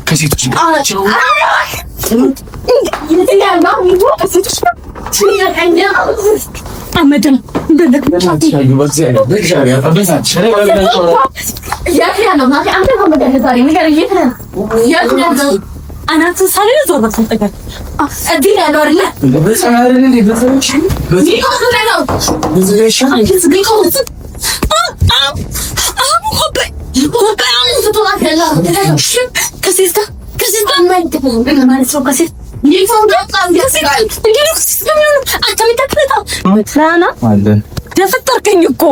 ከሴቶች አመደም ደፈጠርከኝ እኮ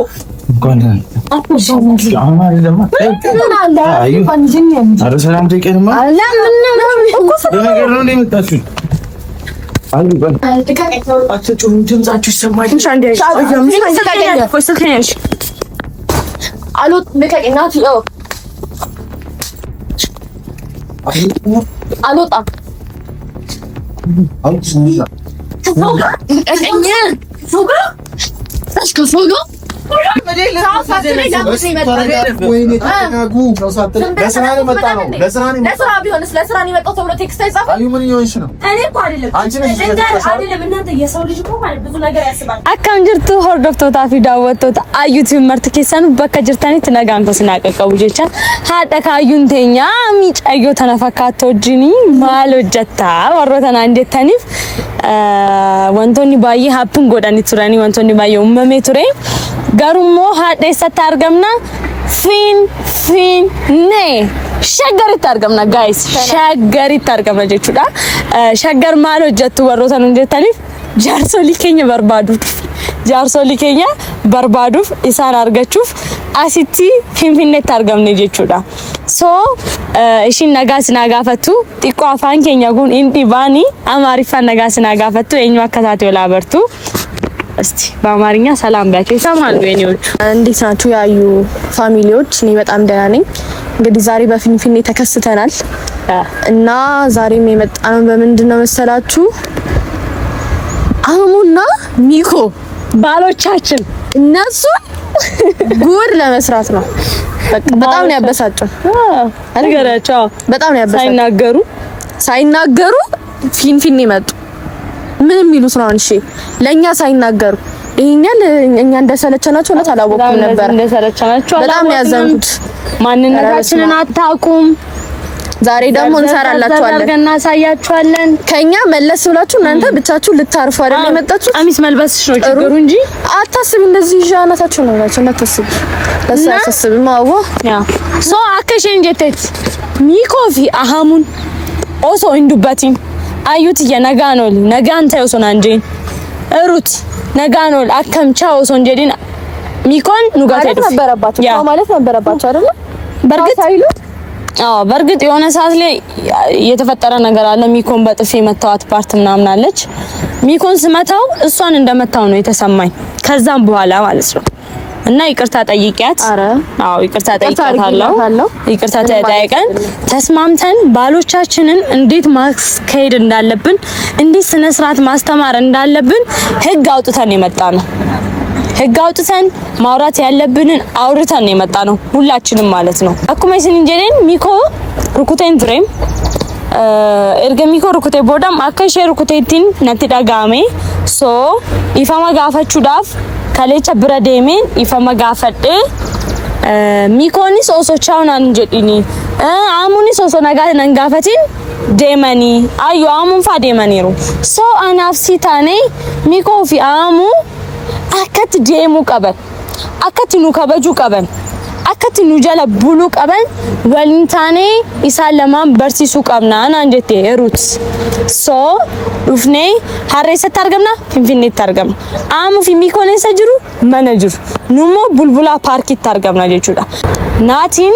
አልወጣም akkam jirtu hordoftoota fi daawwattoota YouTube marti keessan bakka jirtanitti nagaan tosinaa qaqqabu jecha haadha kaayyuun teenya miicayyoo tana fakkaattu wajjin maal hojjetta warroota naan jettaniif wantoonni baay'ee haappuun godhanii turanii wantoonni baay'ee uumamee ture garummoo haadha eessatti argamna Finfinnee shaggaritti argamna guys shaggaritti argamna jechuudha shaggar maal hojjettu warroota nun jettaniif jaarsolii keenya barbaaduuf isaan argachuuf asitti Finfinneetti argamne jechuudha so ishin nagaa sinaa gaafattu xiqqoo afaan keenya kun inni baani amaariffaan nagaa sinaa gaafattu eenyu akka taate wala abartu እስቲ በአማርኛ ሰላም ባያችሁ ይሰማሉ የኔዎች እንዴት ናችሁ ያዩ ፋሚሊዎች እኔ በጣም ደህና ነኝ እንግዲህ ዛሬ በፊንፊኔ ተከስተናል እና ዛሬም የመጣነው በምንድነው መሰላችሁ አህሙና ሚኮ ባሎቻችን እነሱ ጉድ ለመስራት ነው በጣም ነው ያበሳጨው አልገራቸው በጣም ነው ያበሳጨው ሳይናገሩ ፊንፊኔ መጡ ምንም ይሉት ነው እንሺ ለኛ ሳይናገሩ ይሄኛል እኛ እንደሰለቸናቸው ነው ታላወቁም ነበር እንደሰለቸናቸው በጣም ያዘንኩት ማንነታችንን አታውቁም ዛሬ ደግሞ እንሰራላችኋለን ገና ሳያችኋለን ከኛ መለስ ብላችሁ እናንተ ብቻችሁ ልታርፉ አይደል የመጣችሁ ቀሚስ መልበስሽ ነው ችግሩ እንጂ አታስቢ እንደዚህ ጃናታችሁ ነው ናቸው እናታስቢ ለሳስብ ማዋ ያ ሶ አከሽን ጀተት ሚኮፊ አሃሙን ኦሶ እንዱባቲን አዩት የነጋኖል ነጋንተ ወሶና እንጂ ሩት ነጋኖል አከምቻው ወሶ እንጀዲን ሚኮን ኑጋት ነበረባችሁ ማለት ነበረባችሁ አይደል በርግጥ አይሉ በርግጥ የሆነ ሰዓት ላይ የተፈጠረ ነገር አለ ሚኮን በጥፊ መታዋት ፓርት ምናምን አለች ሚኮን ስመታው እሷን እንደመታው ነው የተሰማኝ ከዛም በኋላ ማለት ነው እና ይቅርታ ጠይቂያት ይቅርታ ጠይቂያታለሁ ይቅርታ ተጠያይቀን ተስማምተን ባሎቻችንን እንዴት ማስከሄድ እንዳለብን እንዴት ስነ ስርዓት ማስተማር እንዳለብን ህግ አውጥተን የመጣነው ህግ አውጥተን ማውራት ያለብንን አውርተን የመጣነው ሁላችንም ማለት ነው አኩሜሽን እንጀሌን ሚኮ ሩኩቴን ድሬም ኤርገሚኮ ሩኩቴ ቦዳም አከሸ ሩኩቴቲን ነትዳጋሜ ሶ ኢፋማ ጋፋቹዳፍ ካሌቻ ብራዴሜን ኢፋማ ጋፈደ ሚኮኒስ ኦሶቻውን አንጀዲኒ አሙኒስ ኦሶ ነጋ ነንጋፈቲን ዴመኒ አዩ አሙን ፋ ዴመኒሩ ሶ አናፍሲታኔ ሚኮፊ አሙ አከት ዴሙ ቀበን አከት ኑ ከበጁ ቀበን አከት ኑ ጀለ ቡሉ ቀበን ወልንታኔ ኢሳለማን በርሲሱ ቀብናን አንጀቴ ሩት ሶ ኡፍኔ ሀሬሰ ታርገምና ፊንፊኔ ታርገም አሙ ፊሚኮኔ ሰጅሩ ማናጀር ኑሞ ቡልቡላ ፓርክ ታርገምና ጀቹዳ ናቲን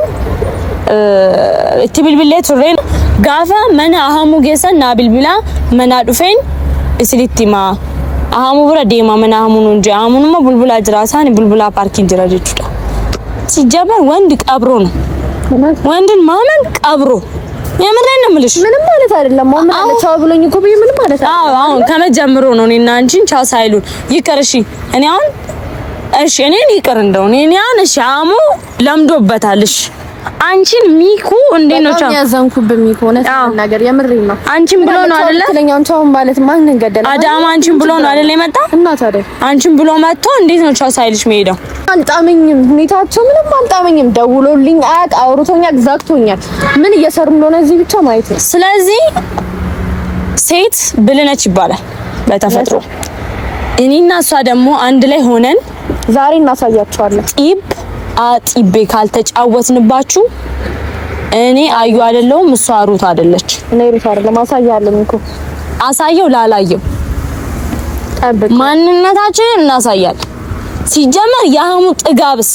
ኢትቢልቢሌ ቱሬን ጋፋ መና አሃሙ ጌሰን ናቢልቢላ መና ዱፌን እስሊቲማ አሃሙ ብራ ዴማ መና አሃሙን እንጂ አሃሙንማ ቡልቡላ ጅራሳን ቡልቡላ ፓርክ እንጀራ ጀቹዳ ሲጀመር ወንድ ቀብሮ ነው ወንድን ማመን ቀብሮ የምሬን ነው የምልሽ ምንም ማለት አይደለም ማመን አለ ቻው ብሎኝ እኮ ምንም ማለት አይደለም አሁን ከመጀመሩ ነው እኔና አንቺን ቻው ሳይሉን ይቅር እሺ እኔ አሁን እሺ እኔን ይቅር እንደው እኔ አሁን እሺ አሙ ለምዶበታልሽ አንቺን ሚኩ እንዴት ነው ቻው ያዘንኩብህ ሚኩ እውነት ነገር የምሬን ነው። አንቺን ብሎ ነው አይደለ? ትለኛውን ቻው ማለት ማን ገደለ? አዳማ አንቺን ብሎ ነው አይደለ የመጣ? እና ታዲያ አንቺን ብሎ መጥቶ እንዴት ነው ቻው ሳይልሽ መሄደው? አልጣመኝም፣ ሁኔታቸው ምንም አልጣመኝም። ደውሎልኝ አውርቶኛል፣ ዛግቶኛል። ምን እየሰሩ እንደሆነ እዚህ ብቻ ማየት ነው። ስለዚህ ሴት ብልነች ይባላል በተፈጥሮ። እኔና እሷ ደግሞ አንድ ላይ ሆነን ዛሬ እናሳያቸዋለን። ጢብ አጢቤ ካልተጫወትንባችሁ እኔ አዩ አይደለሁም፣ እሷ ሩት አይደለች። እኔ ሩት አይደለም። አሳያለሁ እኮ አሳየው ላላየው ማንነታችንን እናሳያለን። ሲጀመር የአህሙ ጥጋብስ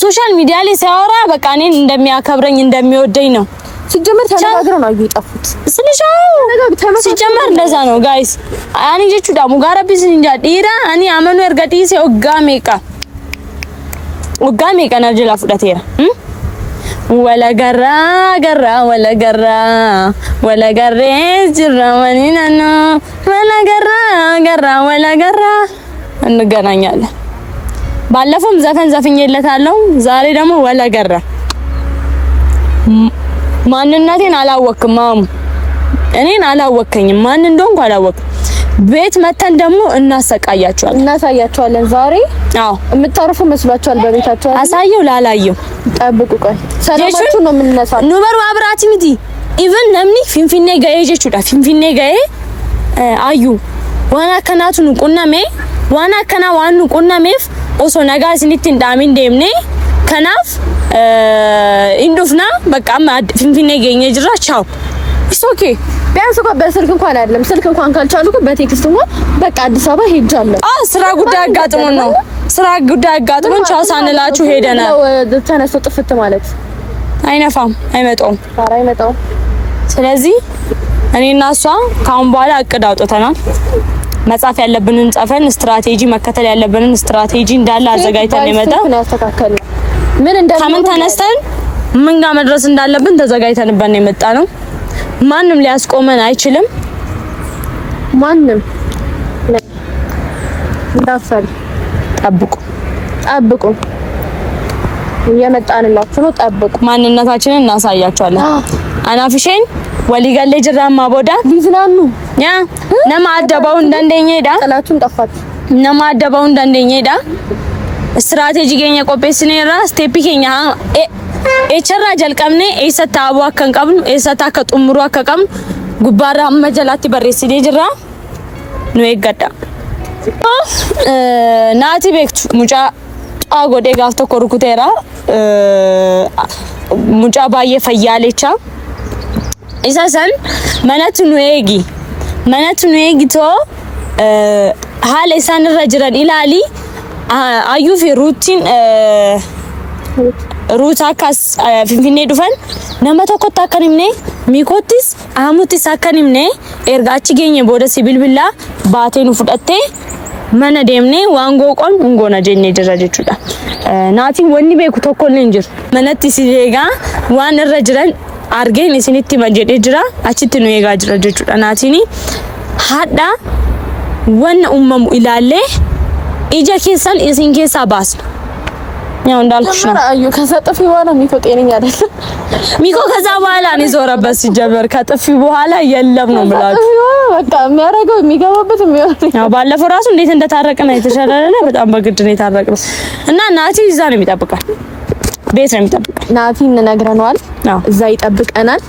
ሶሻል ሚዲያ ላይ ሲያወራ በቃ እኔን እንደሚያከብረኝ እንደሚወደኝ ነው። ሲጀመር ተነጋግረው ነው እየጠፉት ሲጀመር እንደዛ ነው ጋይስ። አኒ ጀቹ ዳሙ ጋራቢስ እንጃ ዲራ አኒ አመኑ እርጋዲስ ኦጋሜቃ ነርጀላ ፉዳቴራ ወለገራ ገራ ወለገራ ወለገሬ ጅራ ወኒናኖ ወለገራ ገራ ወለገራ እንገናኛለን። ባለፈውም ዘፈን ዘፍኜለታለሁ። ዛሬ ደግሞ ወለገራ ማንነቴን አላወቅም። እኔን አላወከኝም። ማን እንደሆንኩ አላወቅም። ቤት መተን ደግሞ እናሳያቸዋለን ዛሬ። አዎ የምታርፉ መስሏቸዋል በቤታቸው። አሳየው ላላየው ጠብቁ። ቆይ ሰላማችሁ ነው የምንነሳው። ኑበሩ አብራቲ ሚቲ ኢቭን ነምኒ ፊንፊኔ ጋዬ ጀቹዳ ፊንፊኔ ጋዬ አዩ ዋና ከናቱን ቁናሜ ዋና ከና ዋኑ ቁናሜፍ ኦሶ ነጋ ስኒት እንዳሚን ደምኔ ከናፍ ኢንዱፍና በቃ ፊንፊኔ ገኘ ጅራ ቻው ኦኬ። ቢያንስ እንኳን በስልክ እንኳን አይደለም ስልክ እንኳን ካልቻሉ በቴክስት እንኳን በቃ አዲስ አበባ ሄጃለሁ። ስራ ጉዳይ አጋጥሞን ነው። ስራ ጉዳይ አጋጥሞን ቻው ሳንላችሁ ሄደናል። ተነስቶ ጥፍት ማለት አይነፋም፣ አይመጣውም። ስለዚህ እኔና እሷ ካሁን በኋላ እቅድ አውጥተናል። መጻፍ ያለብንን ጽፈን ስትራቴጂ መከተል ያለብንን ስትራቴጂ እንዳለ አዘጋጅተን የመጣ ከምን ተነስተን ምን ጋር መድረስ እንዳለብን ተዘጋጅተንበት ነው የመጣ ነው። ማንም ሊያስቆመን አይችልም። ማንም እንዳፈል ጠብቁ እየመጣንላችሁ ነው። ጠብቁ። ማንነታችንን እናሳያቸዋለን። አናፍሼን ወሊጋሌ ጅራማ ቦዳ ሊዝናኑ ያ ነማደባው እንደንደኛዳ ጥላችሁን ጠፋችሁ። ነማደባው እንደንደኛዳ ስትራቴጂ ገኛ ቆጴስኔራ ስቴፕ ኬኛ ኤቸራ ጀልቀምኔ ኤሰታ አቡ አከን ቀብኑ ኤሰታ ከጡምሩ አከቀም ጉባራ መጀላቲ በሬሲዴ ጅራ ነው ይገዳ ናቲ ቤክቱ ሙጫ አጎዴ ጋፍቶ ኮርኩቴራ ሙጫ ባየ ፈያሌቻ ኢሳሰን መነቱ ኑኤጊ ቶ ሃለ ኢሳን ረጅረን ኢላሊ አዩ ፊ ሩቲን ሩታ ካስ ፊንፊኔ ዱፈን ነመ tokkotti akkan himne miikottis ahamuttis akkan himne ergaachi geenye booda sibilbilla baatee nu fudhatte mana deemne waan gooqon ngoona jenne jira jechuudha. Naatiin wanni beeku tokko illee hin jiru. Manatti si eegaa waan irra jiran argeen isinitti jedhee jira achitti nu eegaa jira jechuudha. Naatiin hadha wanna uumamu ilaallee ija keessan isin keessaa baasna. ያው እንዳልኩሽ ነው። አዩ ከሰጥፊ በኋላ ሚኮ ጤነኛ አይደለም። ሚኮ ከዛ በኋላ ነው ዞረበት። ሲጀመር ከጥፊ በኋላ የለም ነው ብላችሁ በቃ የሚያረገው የሚገባበት የሚወጣው። ያው ባለፈው ራሱ እንዴት እንደታረቀና የተሻለለ በጣም በግድ ነው የታረቀው እና ናቲ እዛ ነው የሚጠብቃል። ቤት ነው የሚጠብቃል። ናቲ እንነግረናል። እዛ ይጠብቀናል።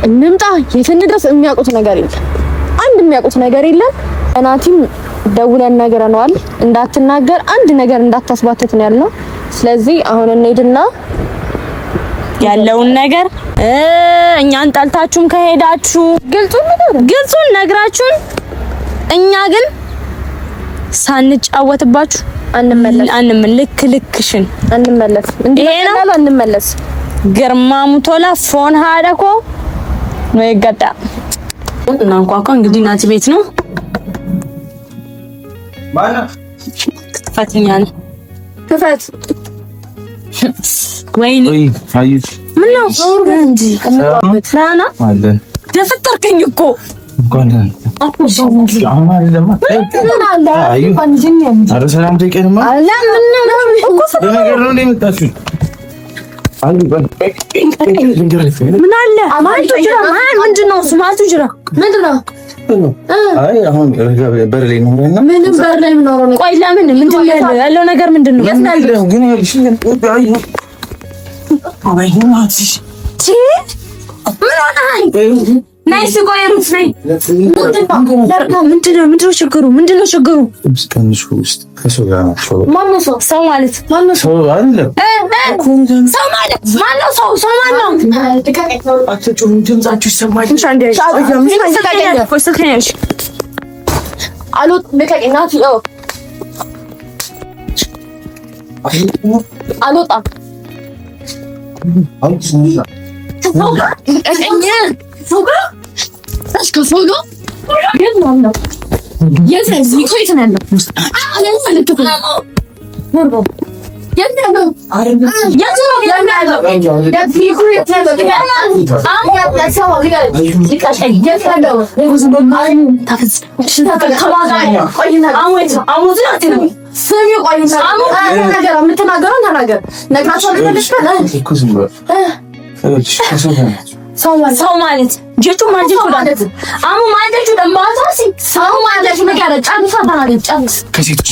እንምጣ የት እንድረስ የሚያውቁት ነገር የለም። አንድ የሚያውቁት ነገር የለም። ናቲም ደውለን ነግረናል። እንዳትናገር አንድ ነገር እንዳታስባተት ነው ያለው። ስለዚህ አሁን እንሄድና ያለውን ነገር እኛን ጠልታችሁም ከሄዳችሁ ግልጹን ነግራችሁን እኛ ግን ሳንጫወትባችሁ ልክሽን አንመለስ። እንዴት አንመለስ? ግርማ ሙቶላ ፎን ሃዳኮ ነው ይገጣ እና እንኳን እንግዲህ ናቲ ቤት ነው ማና ክፈትኛ ነው ክፈት። ወይኔ አዩት ምን ነው እንጂ ናና አለ ደፍተርከኝ እኮ እንኳን ናይስ ቆየሩስ ነይ ምንድነው ችግሩ? ትንሽ ውስጥ ከሰው ጋር ነው። ማነው ሰው? ሰው ማለት ማነው? ሰው አይደለም። ሰው ማለት ማነው? ሰው ማነው? አትጩም፣ ድምጻችሁ ይሰማል። አልወጣም። ሰው ማለት ጀቱ ማለት ማለት አሙ ማለት ደማታሲ ሰው ማለት ነገር ጫንሳ ታናገር ጫንስ ከሴቶች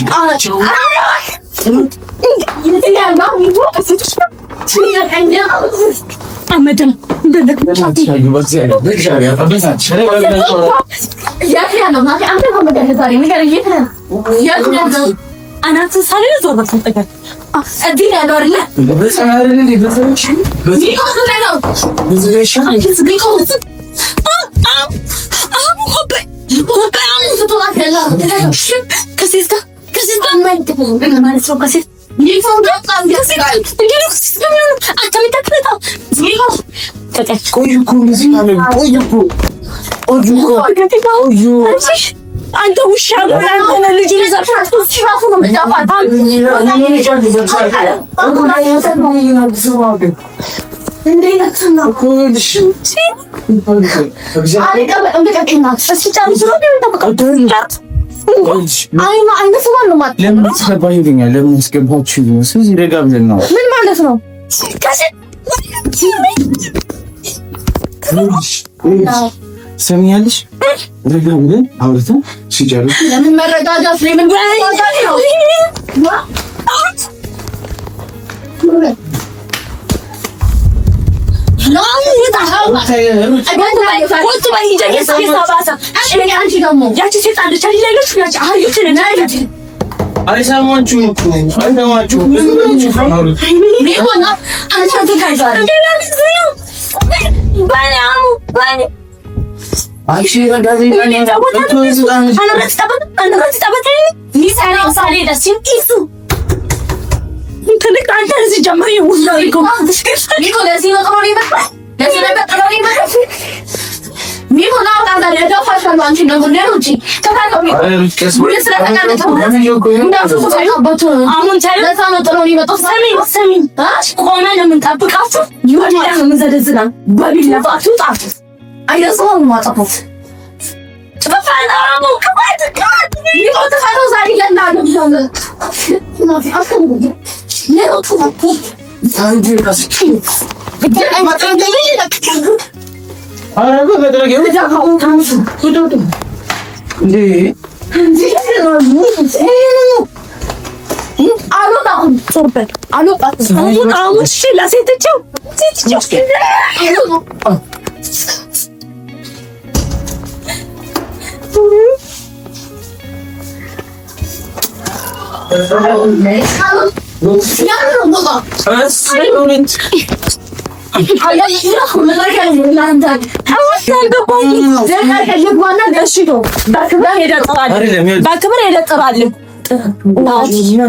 አመደም አናት ሳለ ዞር በተጠቀም እዚህ ያለው አይደለ አንተ ውሻ አንተ ልጅ ይዘፋት ሽራፉ ነው መጣፋት ምን ማለት ነው? ሰሚያለሽ ረጋ ብለን አውርተን ሲጨርስ ለምን መረጋጋት ነው? ምን መረጋጋት ነው?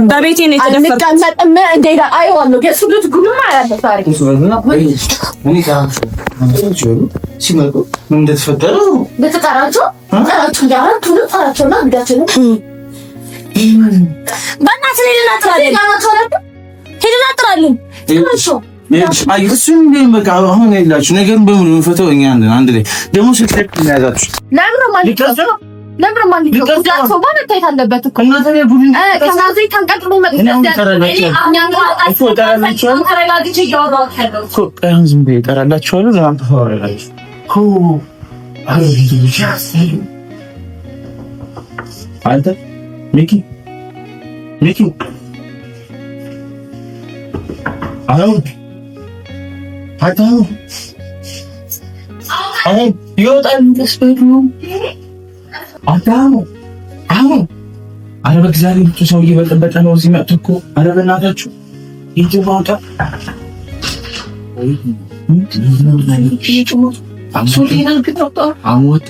በቤቴ ነው ነገሩን በሙሉ ፈተው እኛ አንድ ላይ ደግሞ ስልክ ያዛችሁ ለምን ማን ይቆጣ ሰው መታየት አለበት እኮ እናንተ ቡድን ከናዚ ተንቀጥሎ መጥተህ ተረጋግቼ እያወራሁ ያለው እኮ ዝም ብዬ እጠራላችኋለሁ ለምን ተፈራራላችሁ ሆ አረጋግጡ ቢቻስ አንተ ሚኪ አሁን ይወጣል ተስፈሩ አሁን አረ በእግዚአብሔር ብቻ ሰው እየበጠበጠ ነው እዚህ መጥቶ እኮ አረ በእናታችሁ ይጭማውጣ አሞት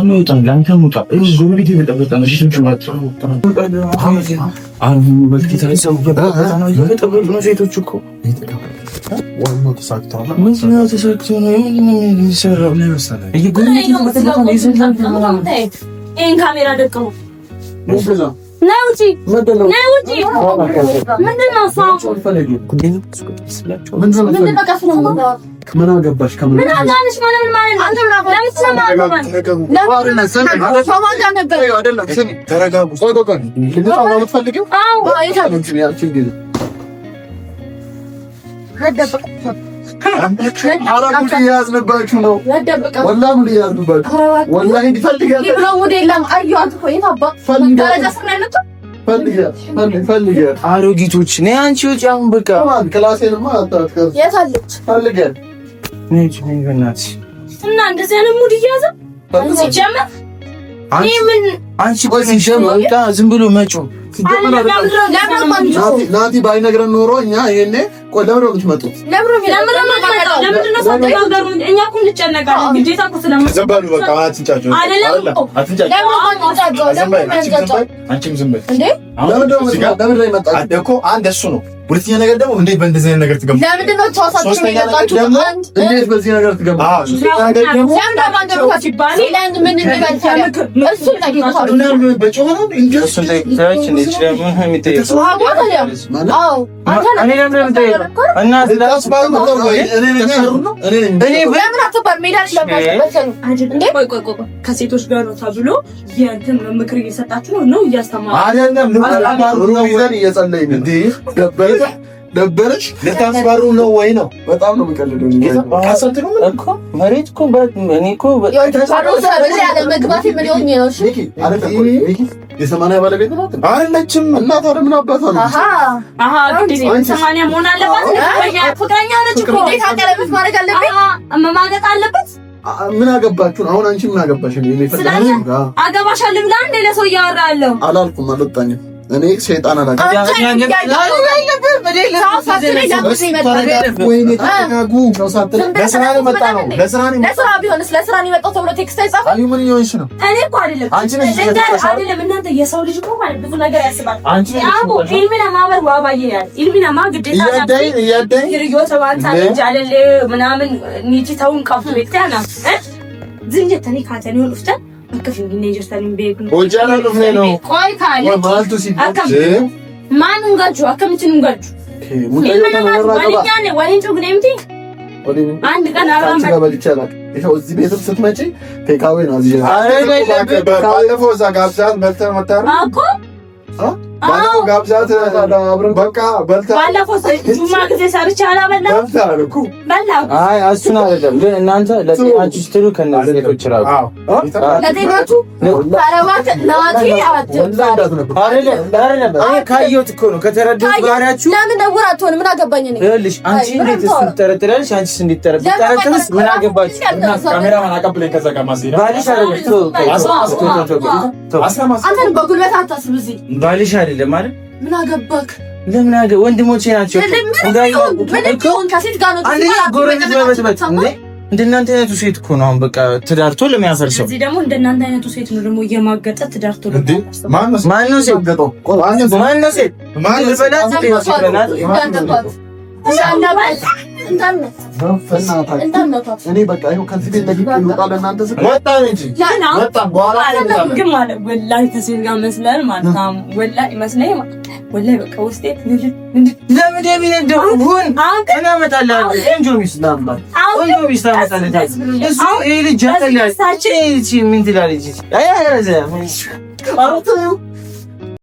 ይወጣል ላንተ ሞታ ጎረቤት እየበጠበጠ ነው ሴቶች መጥቶ አሁን በልኪታ ሰው እየበጠበጠ ነው ሴቶች እኮ ዋናው ተሳክቷል። ምን ነው ተሳክቷል? ነው የሚሰራው ነው መሰለኝ። እየጎረቤት እየበጠበጠ ነው ይሰራል ነው ይሄን ካሜራ ደቀው ናውጪ ናውጪ ምንድነው ሳው ምን አገባሽ? ምን አጋንሽ? ማለት አንተ ተረጋጉ። ያዝንባችሁ ነው ወላሂ ያዝንባችሁ ወላሂ ይፈልጋል ፈልጋል አሮጊቶች ነይ አንቺ ውጪ አሁን በቃ ክላሴንማ አታስከር የታለች ፈልጋል ነይ በእናትሽ እና እንደዚህ አይነት ሙድ እያዘ ሲጀመር አንቺ ቆይ ሲጀመር በቃ ዝም ብሎ መጮ ናቲ ባይነግረን ኖሮ እኛ ይሄኔ ቆይ ለምን ነው የምትመጡት? እኛ እኮ እንጨነቃለን። ግዴታ እኮ ስለምትዘባሉ በቃ አትንጫጩ አንቺም ዝም በይ እንዴ! ለምን ነው የመጣችው እኮ አንድ እሱ ነው። ሁለተኛ ነገር ደግሞ እንዴት በእንደዚህ አይነት ነገር ትገባ? ለምንድን ነው ተዋሳችሁ የመጣችሁ? እንዴት በዚህ ነገር ትገባ? ሶስተኛ ነገር ደግሞ ምን እንደባል እሱ ላይ በጮህ ነው እንዴ ከሴቶች ጋር ነው ተብሎ የእንትን ምክር እየሰጣችሁ ነው እያስተማሩ አይደለም እየጸለይን እንዴ ደበረሽ ለታስባሩ ነው ወይ ነው? በጣም ነው የምቀልደው እኮ መሬት እኮ እኔ እኮ የሰማንያ ባለቤት ናት አይደለችም? እናት ወደ ምን አባቷ ነው? ሰማንያ መሆን አለባት። ፍቅረኛ ነች እኮ ቀለበት ማድረግ አለበት፣ መማገጥ አለበት። ምን አገባችሁ አሁን? አንቺ ምን አገባሽ? አገባሻለሁ ብላ እንደ ለሰው እያወራ ያለው አላልኩም፣ አልወጣኝም እኔ ሰይጣን አላውቅም። ለስራ ቢሆንስ ለስራ ነው የመጣው ተብሎ ቴክስት አይጻፍም? አዩ ምን እየሆንሽ ነው? እኔ እኮ አይደለም እናንተ የሰው ልጅ እኮ ማለት ብዙ ነገር ያስባል። ኢልሚና ማበር ዋባዬ ያል ኢልሚና ማ ግዴታ እያዳኝ ይርዮ ተባንታ ጃለለ ምናምን ኒቲታውን ካፍቶ ቤታና ዝንጀተኒ ካተኒ ወልፍታ ከፍኝ ኔጀርታኒ ቤክ ወጃላ ነው ቆይ ካለ ማልቱ ሲባል ማንን ጋጁ አከምችን ጋጁ ሙታዩ ተመረራቀባ ወይንቱ ግኔምቲ አንድ ቀን አራም ይቻላል። ይሄው እዚህ ቤትም ስትመጪ ቴካዌ ነው እዚህ ባለፈው እዛ ጋብዛት በልተን መጣን እኮ ባለፈው ጋብዛት አብረን በቃ በልተን ባለፈው ጁማ ጊዜ ሰርቻ አላበላም በልተን እኮ በላው። አይ እሱን አይደለም ግን እናንተ ለጤናችሁ ስትሉ ከነዚህ ሴቶች ራሱ ለጤናችሁ ታረባት ናቲ አይደለም አይ ካየሁት እኮ ነው ከተረዱት ባህሪያችሁ። ለምን ደውር አትሆን? ምን አገባኝ እኔ ይኸውልሽ አንቺ እንዴት እሱን ትጠረጥሪያለሽ? አንቺስ እንዴት ትጠረጥሪያለሽ? ምን አገባች? ካሜራማን አቀብለኝ ከዛ ጋር ማስይራ ባልሽ አይደለም አንተን በጉልበት አታስብ። እዚህ ባልሽ አይደለም አይደል? ምን አገባክ? ለምን ወንድሞቼ ናቸው እኮ ከሴት ጋር ነው አንደኛ ጎረቤት በበትበት እንዴ እንደናንተ አይነቱ ሴት እኮ ነው አሁን በቃ ትዳርቶ ለሚያፈርሰው። እዚህ ደግሞ እንደናንተ አይነቱ ሴት ነው ደግሞ እየማገጠ ትዳርቶ ለሚያፈርሰው። ማነው ሴት ገጠው? ማነው ሴት? ማነው በላት ይወስደናል? እኔ በቃ ይኸው ከዚህ ቤት ለግጥ ይወጣል። እናንተ ወጣን እንጂ ወጣን በኋላ ግን ማለት ወላሂ ከሴት ጋር መስለን ማለት ነው ወላሂ መስለኝ ወላሂ በቃ ውስጤ ለምን የሚነደው ሁን እኔ አመጣልሃለሁ። ቆንጆ ሚስት ናምባል ቆንጆ ሚስት አመጣልሃለሁ። እሱ ይሄ ልጅ ያተላል። ምን ትላለች? አይ አይ